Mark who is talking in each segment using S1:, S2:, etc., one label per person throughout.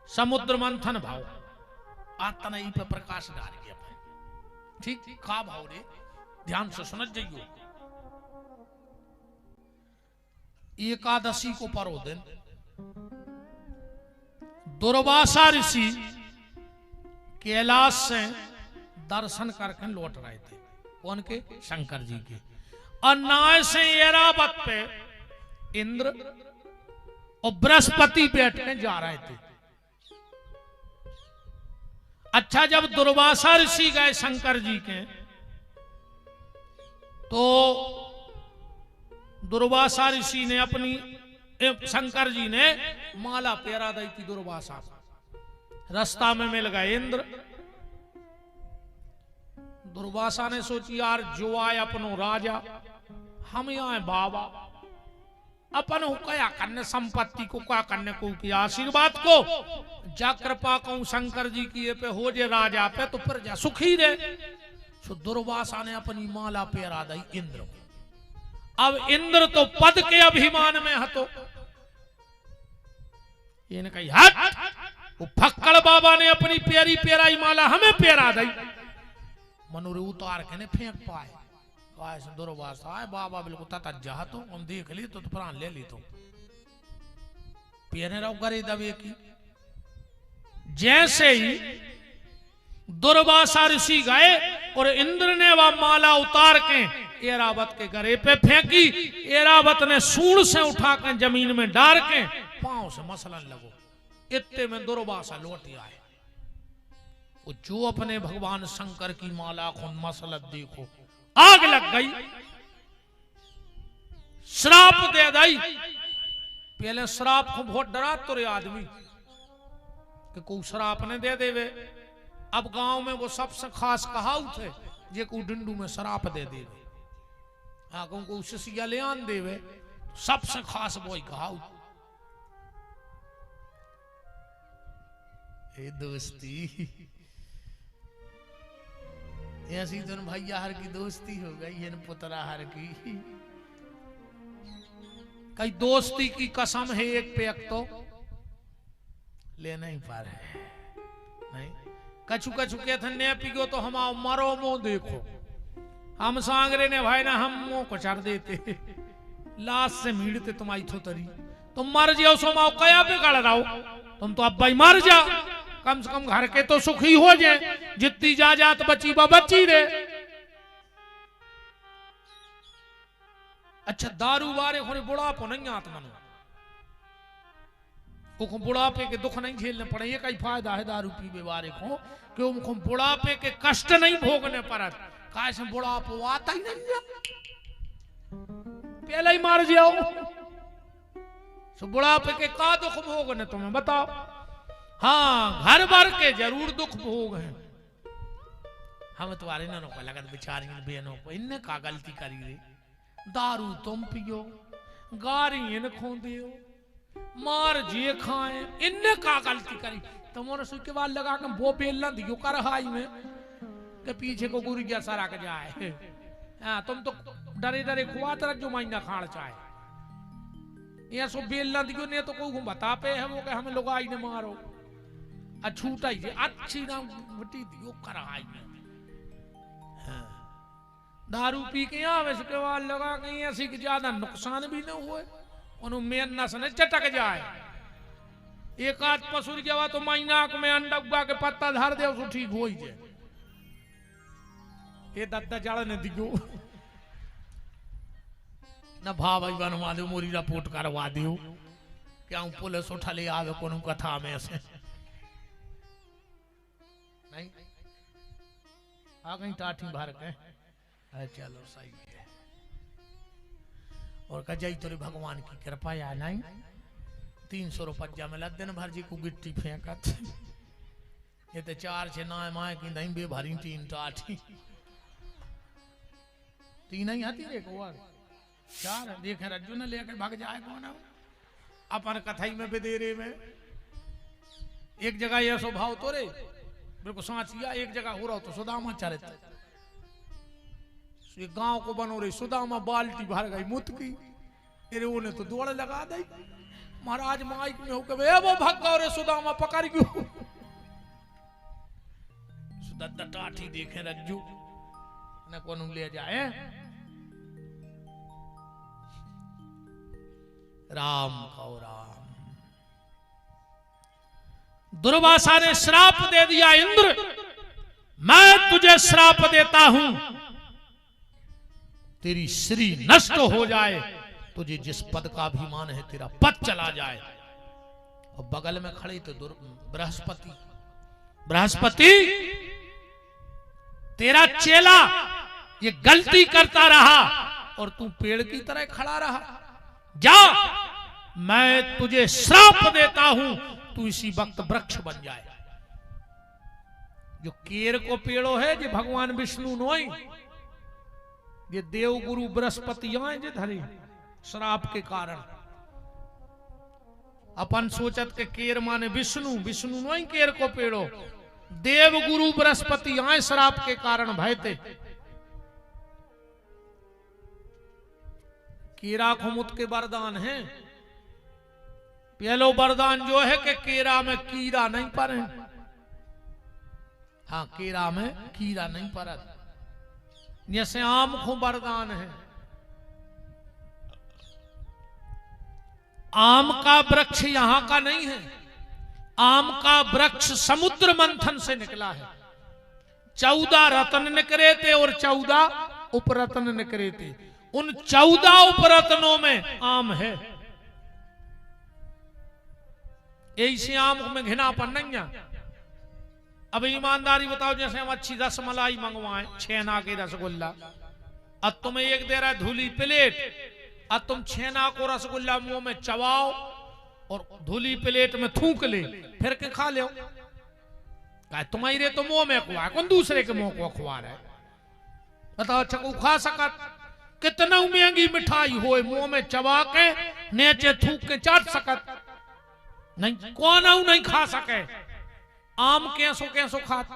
S1: समुद्र मंथन भाव आता नहीं पे प्रकाश डाल गया। ठीक का भाव रे, ध्यान से समझ जाइयो। एकादशी को परो दिन दुर्वासा ऋषि कैलाश से दर्शन करके लौट रहे थे। कौन के? शंकर जी के। और नाय से ऐरावत पे इंद्र और बृहस्पति बैठ के जा रहे थे। अच्छा, जब दुर्वासा ऋषि गए शंकर जी के, तो दुर्वासा ऋषि ने अपनी शंकर जी ने माला पेरा दी थी दुर्वासा। रास्ता में मिल गए इंद्र। दुर्वासा ने सोची यार जो आए अपनो राजा, हम आए बाबा, अपन क्या करने संपत्ति को, क्या करने को की आशीर्वाद को, जा कृपा कहूं शंकर जी की पे हो जे राजा पे, तो प्रजा सुखी रहे। तो दुर्वासा ने अपनी माला पेरा दी इंद्र को। अब इंद्र तो पद के अभिमान में हतो, इन्हें कही हट, वो फक्कड़ बाबा ने अपनी प्यारी प्यारी माला हमें पेरा दी, मनुरे उतार के ने फेंक पाए। दुर्वासा है बाबा बिल्कुल तथा जा, तो हम देख ली तो प्राण ले ली, तो पेरे रहो करे दबे की। जैसे ही दुर्वासा ऋषि गए और इंद्र ने वह माला उतार के ऐरावत के गरे पे फेंकी, ऐरावत ने सूंड से उठा के जमीन में डाल के पांव से मसलन लगो। इतने में दुर्वासा लौट आए। वो जो अपने भगवान शंकर की माला को मसलत देखो, आग लग गई, श्राप दे दी। पहले श्राप को बहुत डरा तो रे आदमी कि कोई श्राप ने दे देवे। अब गांव में वो सबसे खास कहावत है, जे को डंडू में श्राप दे देवे, आगों को शिष्या ले आन देवे, सबसे खास वो कहावत। ए दोस्ती, ऐसी तो भैया हर की दोस्ती हो गई है, पुतरा हर की। कई दोस्ती की कसम है एक पे एक तो ले नहीं पा रहे। नहीं कछु कछु के थे पिगो तो हम मरो मुंह देखो, हम सांगरे ने भाई ना हम मुंह को चढ़ देते, लाश से मीड़ते तुम्हारी थोतरी, तुम मर जाओ सो माओ कया बिगड़ रहा हो, तुम तो अब भाई मर जा, कम से कम घर के तो सुखी हो जाए, जितनी जायदाद बची बची रे। अच्छा, दारू बारे खोने बुढ़ापो नहीं आता मनो, को बुढ़ापे के दुख नहीं झेलने पड़े। ये कई फायदा है दारू पीवे वाले को, कि उनको बुढ़ापे के कष्ट नहीं भोगने पड़त। कैसे बुढ़ापो आता ही नहीं है, पहले ही मार जाओ, तो बुढ़ापे के का दुख भोगने तुम्हें बताओ। हाँ, घर भर के जरूर दुख भोग हैं। हम तुम्हारे ननों को लगत बेचारी बहनों को, इनने का गलती करी रे, दारू तुम पियो, गारी इन खो दियो, मार जे खाए, इनने का गलती करी। तुम्हारे सुख के बाद लगा के वो बेलना दियो कर हाई में के पीछे को गुरु जा सरा के जाए। हाँ, तुम तो डरे डरे खुआ तरह जो महीना खाड़ चाहे, ये सो बेलना दियो ने तो कोई बता पे है वो के हमें लोग आई ने मारो, छूटा ही अच्छी ना मिट्टी दियो कर हाई में। हाँ, दारू पी के आवे के बाद लगा के ऐसी कि ज्यादा नुकसान भी न हुए, मेन नस ने चटक जाए। एक आध पसुर गया तो महीना में अंडा उगा के पत्ता धर दे तो ठीक हो ही जाए। ये दद्दा जड़ ने दियो न भा भाई बनवा दो, मोरी रिपोर्ट करवा दियो, क्या पुलिस उठा ले आवे कोनो कथा में से नहीं आ गई टाठी भर के। चलो सही है, और कजाई तोरे भगवान की कृपा या नहीं। 300 रुपया मिला दिन भर जी को गिट्टी फेंकत, ये तो 4 से ना माए की नहीं बे भरी 3 टाठी, 3 ही आती रे को 4 देखे रज्जू ने लेकर भाग जाए कौन अपन कथाई में बेदेरे में। एक जगह यह स्वभाव तो रे बिल्कुल सांचिया, एक जगह हो रहा तो सुदामा चरित, ये गांव को बनो रही सुदामा बाल्टी भर गई मुत की, ने तो दौड़ लगा दी। महाराज माइक में होकर वो भग गए सुदामा पकड़ गयो सुदत्ता टाठी देखे रज्जू न कोनु ले जाए राम कहो राम। दुर्वासा ने श्राप दे दिया, इंद्र मैं तुझे श्राप देता हूं, तेरी श्री नष्ट हो जाए, तुझे जिस पद का अभिमान है तेरा पद चला जाए। और बगल में खड़े थे बृहस्पति। बृहस्पति तेरा चेला ये गलती करता रहा और तू पेड़ की तरह खड़ा रहा, जा मैं तुझे श्राप देता हूं, तू इसी वक्त वृक्ष बन जाए। जो केर को पेड़ो है जो भगवान विष्णु नोई, ये देव गुरु बृहस्पति आए जे धरी श्राप के कारण। अपन सोचत के केर माने विष्णु, विष्णु नोई केर को पेड़ो, देव गुरु बृहस्पति आए श्राप के कारण भयते। केरा खुमुत के वरदान है। पहलो वरदान जो है कि केरा में कीड़ा नहीं पड़े। हाँ, केरा में कीड़ा नहीं पड़त। जैसे आम को वरदान है। आम का वृक्ष यहां का नहीं है, आम का वृक्ष समुद्र मंथन से निकला है। 14 रत्न निकले थे और 14 उपरत्न निकले थे। उन 14 उपरत्नों में आम है। ऐसे आम में घिनापन नहीं है। अब ईमानदारी बताओ, जैसे हम अच्छी रसमलाई मंगवाएं, छेना के रसगुल्ला, अब तुम्हें एक दे रहा है धुली प्लेट, अब तुम छेना को रसगुल्ला मुंह में चबाओ और धुली प्लेट में थूक ले, फिर के खा लो। तुम्हारे तो मुंह में खुआ, कौन दूसरे के मुंह को खुआ रहा है? बताओ, चकू खा सकत? कितना महंगी मिठाई हो, मुंह में चबा के नीचे थूक के चाट सकत? नहीं, कौन नहीं खा सके। आम कैसो कैसो खात,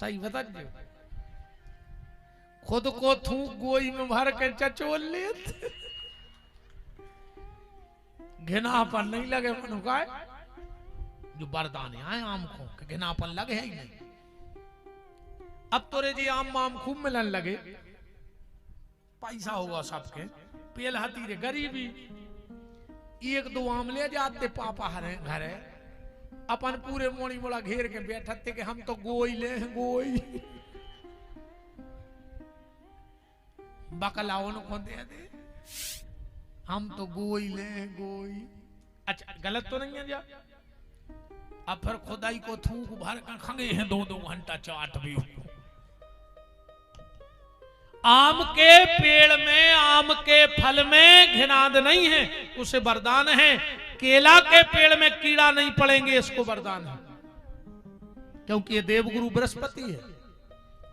S1: सही बता दो। खुद को थूक गोई में भर के चचोल लेते, घिनापन नहीं लगे मनु का। जो वरदान है आम को, घिनापन लगे है ही नहीं। अब तो रे जी आम खूब मिलन लगे, पैसा होगा सबके, पेल हाथी रे गरीबी, 1-2 आम ले जाते पापा हरे घरे, अपन पूरे मोड़ी मोड़ा घेर के बैठते कि हम तो गोई ले गोई। बकलाओं को दे दे, हम तो गोई ले गोई। अच्छा, गलत तो नहीं है जा? अब फिर खुदाई को थूक भर कर खंगे हैं 2-2 घंटा चाट भी। आम के पेड़ में, आम के फल में घिनाद नहीं है, उसे वरदान है। केला के पेड़ में कीड़ा नहीं पड़ेंगे, इसको वरदान है, क्योंकि ये देवगुरु बृहस्पति है।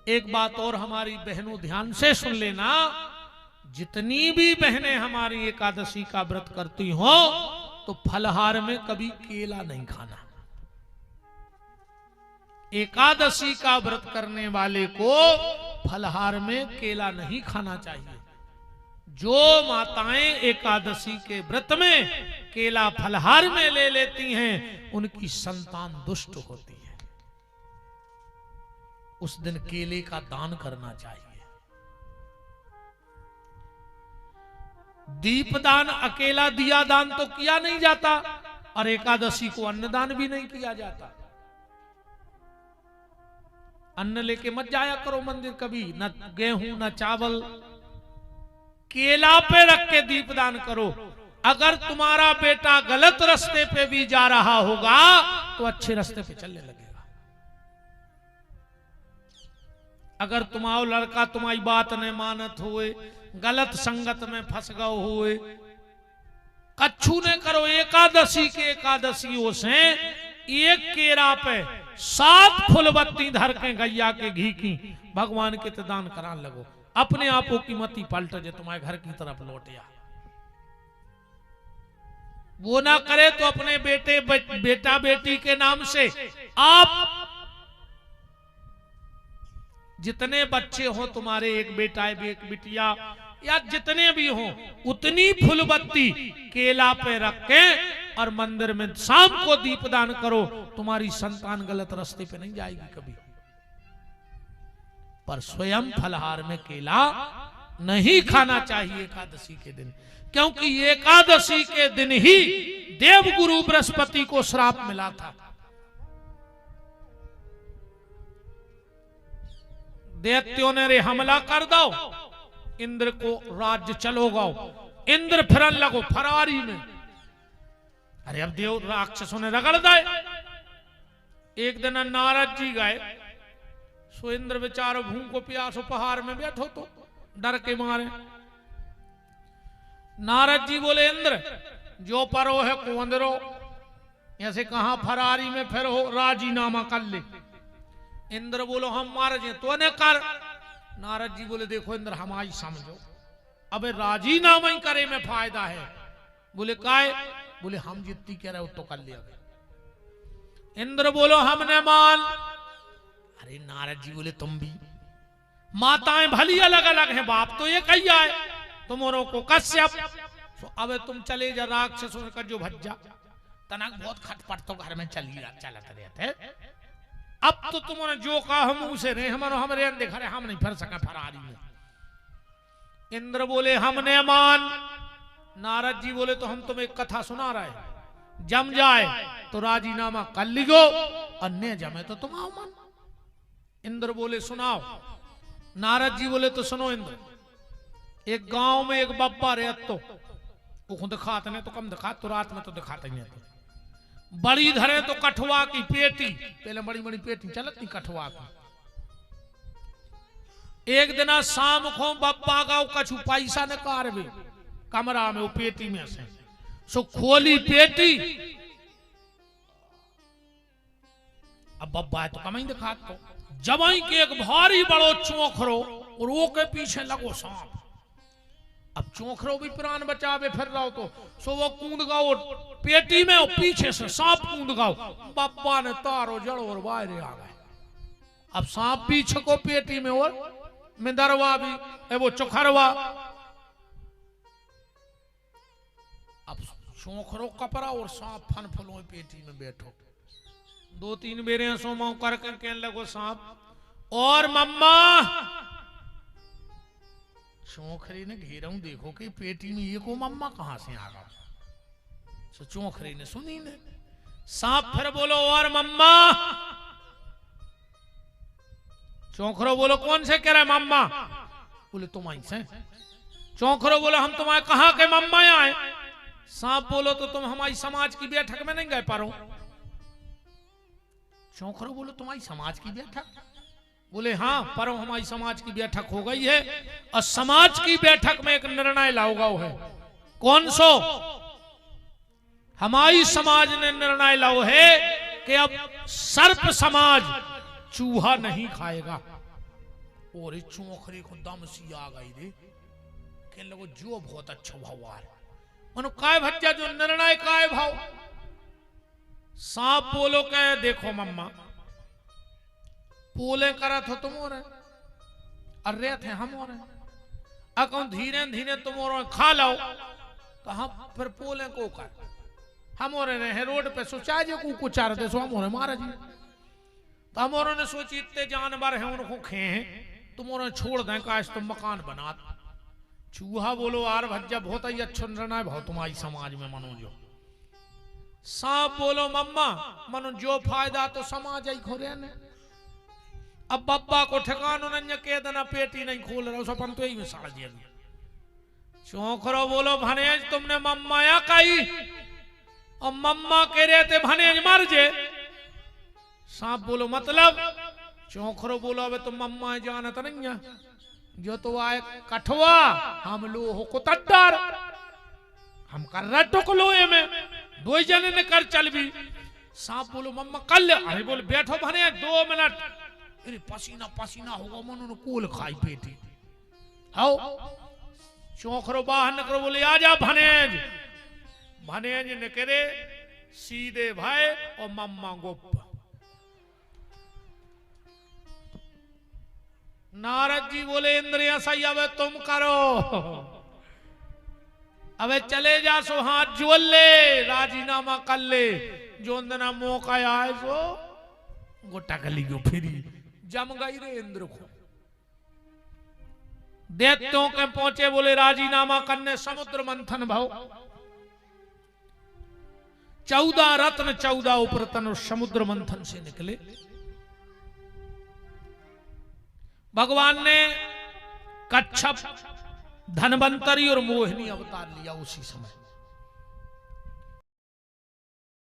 S1: एक बात और हमारी बहनों ध्यान से सुन लेना, जितनी भी बहनें हमारी एकादशी का व्रत करती हो तो फलहार में कभी केला नहीं खाना। एकादशी का व्रत करने वाले को फलहार में केला नहीं खाना चाहिए। जो माताएं एकादशी के व्रत में केला फलहार में ले लेती हैं, उनकी संतान दुष्ट होती है। उस दिन केले का दान करना चाहिए। दीपदान अकेला दिया दान तो किया नहीं जाता, और एकादशी को अन्नदान भी नहीं किया जाता। अन्न लेके मत जाया करो मंदिर कभी, न गेहूं न चावल, केला पे रख के दीपदान करो। अगर तुम्हारा बेटा गलत रास्ते पे भी जा रहा होगा तो अच्छे रास्ते पे चलने लगेगा। अगर तुम्हारा लड़का तुम्हारी बात नहीं मानत हुए, गलत संगत में फंस गए हुए, कच्छू ने करो। एकादशी के एकादशियों से एक केरा पे 7 फुलबत्ती धर के गैया के घी की भगवान के दान करान लगो। अपने आपो की मती पलट जे तुम्हारे घर की तरफ लौटिया। वो ना करे तो अपने बेटा बेटी के नाम से आप जितने बच्चे हो तुम्हारे, एक बेटा एक बिटिया, या जितने भी हों उतनी फुलबत्ती केला पे रख के और मंदिर में शाम को दीपदान करो, तुम्हारी संतान गलत रास्ते पे नहीं जाएगी कभी। पर स्वयं फलहार में केला नहीं खाना चाहिए एकादशी के दिन, क्योंकि एकादशी के दिन ही देवगुरु बृहस्पति को श्राप मिला था। दैत्यों ने रे हमला कर दो, इंद्र को राज्य चलो गो, इंद्र फिरन लगो फरारी में। अरे अब देव राक्षसों ने रगड़ दाए। एक दिन नारद जी गए, सो इंद्र बेचारो भूखो प्यासो पहाड़ में बैठो तो डर के मारे। नारद जी बोले इंद्र जो परो है को अंदरो, ऐसे कहां फरारी में फिर हो, राजीनामा कर ले। इंद्र बोलो हम मार जे तो ने कर। नारद जी बोले देखो इंद्र हमारी समझो, अबे राजीनामा ही करे में फायदा है। बोले काय? बोले हम जितनी कह रहे हो तो कर लिया। इंद्र बोलो हमने मान। अरे नारद जी बोले तुम भी, माताएं भली अलग अलग हैं, बाप तो ये कहिया है, तुमों को कश्यप। तो अब तुम चले जा राक्षसों का जो भज्जा तनक बहुत खटपट तो घर में चलत रहते। अब तो तुमने जो कहा हम उसे रहे, हमारे देखा रहे, हम नहीं फिर सका फरारी में। इंद्र बोले हमने मान। नारद जी बोले तो हम तुम्हें एक कथा सुना रहे, जम जाए तो राजीनामा कर लिगो, अन्य जमे तो तुम आओ मन। इंद्र बोले सुनाओ। नारद जी बोले तो सुनो इंद्र, एक गांव में एक बब्बा रहे, तो वो दिखाते नहीं तो कम दिखाते, तो रात में तो दिखाते नहीं। तो बड़ी धरे तो कठुआ की पेटी, पहले बड़ी बड़ी पेटी चलत नहीं कठुआ की। एक दिन शाम को बब्बा गाँव कछु पैसा न कारबे कमरा में, वो पेटी में से सो खोली पेटी। अब बब्बा तो कम ही दिखात, तो जवाई के एक भारी बड़ो चोखरो और वो के पीछे लगो सांप। अब चोखरो भी प्राण बचावे फिर रहो, तो सो वो कूद गाओ पेटी में और पीछे से सांप कूद गाओ। बब्बा ने तारो जड़ो और बाहर आ गए। अब सांप पीछे को पेटी में और मिंदरवा भी वो चोखरवा। अब चोखरो कपड़ा और सांप फन फलो पेटी में बैठो। दो तीन बेरे सोमा करके कहने लगो सांप और मम्मा। चोखरी ने घेरा हूं, देखो कि पेटी में ये को मम्मा कहां से आ गया। सो चोखरी ने सुनी ने। सांप फिर बोलो और मम्मा। चोखरो बोलो कौन से कह रहे मम्मा? बोले तुम आई से। चोखरो बोलो हम तुम्हारे कहा के मम्मा आए। सांप बोलो तो तुम हमारी समाज की बैठक में नहीं गए पारो। चोखरो बोलो तुम्हारी समाज की बैठक? बोले हाँ, पर हमारी समाज की बैठक हो गई है और समाज की बैठक में एक निर्णय लाओगा है। कौन सो? हमारी समाज ने निर्णय लाओ है कि अब सर्प समाज चूहा नहीं खाएगा। और चोखरे को दम सी आ गई रे, कहने लगो जो बहुत अच्छा भाव मनो काय भज्जा जो निर्णय काय भाव। सांप बोलो कहे देखो मम्मा, पोले करा था तुम और अरे थे हम और अकौ धीरे धीरे तुम और खा लाओ, तो हम फिर पोले को कर हम और रहे रोड पे सोचा जो कुछ चार दे सो हम और मारा जी। तो हम और ने सोची इतने जानवर हैं उनको खे हैं, तुम और छोड़ दें काश तुम मकान बना। चूहा बोलो आर भज्जा बहुत ही अच्छा निर्णय भाव तुम्हारी समाज में मनो जो। सांप बोलो मम्मा मनो जो फायदा तो समाज ही खोरे ने। अब बब्बा को ठिकानो नहीं कह देना पेटी नहीं खोल रहा सपन तो ही में साड़ दिया। चोखरो बोलो भनेज तुमने मम्मा या कही और मम्मा कह रहे थे भनेज मर जे। सांप बोलो मतलब? चोखरो बोलो अब तुम मम्मा जानत नहीं है, जो तो आए कठवा हम लोह को तड्डर हम कर रहे टुकलोए में दो जने ने कर चल भी। सांप बोलो मम्मा कर ले। अरे बोले बैठो भने 2 मिनट। अरे पसीना पसीना होगा मनो कूल खाई पेटी आओ। चोखरो बाहर निकलो बोले आजा भनेज। भनेज निकले सीधे भाई और मम्मा गुप। नारद जी बोले इंद्रियां सही, अब तुम करो, अब चले जा सो हाथ जोड़ ले, राजीनामा कर ले, जो अंदना मौका आए सो गोटा गली गो फिरी जम गई रे इंद्र को। दैत्यों के पहुंचे, बोले राजीनामा करने, समुद्र मंथन भाव, 14 रत्न 14 उपरतन उस समुद्र मंथन से निकले। भगवान ने कच्छप, धनवंतरी और मोहिनी अवतार लिया उसी समय।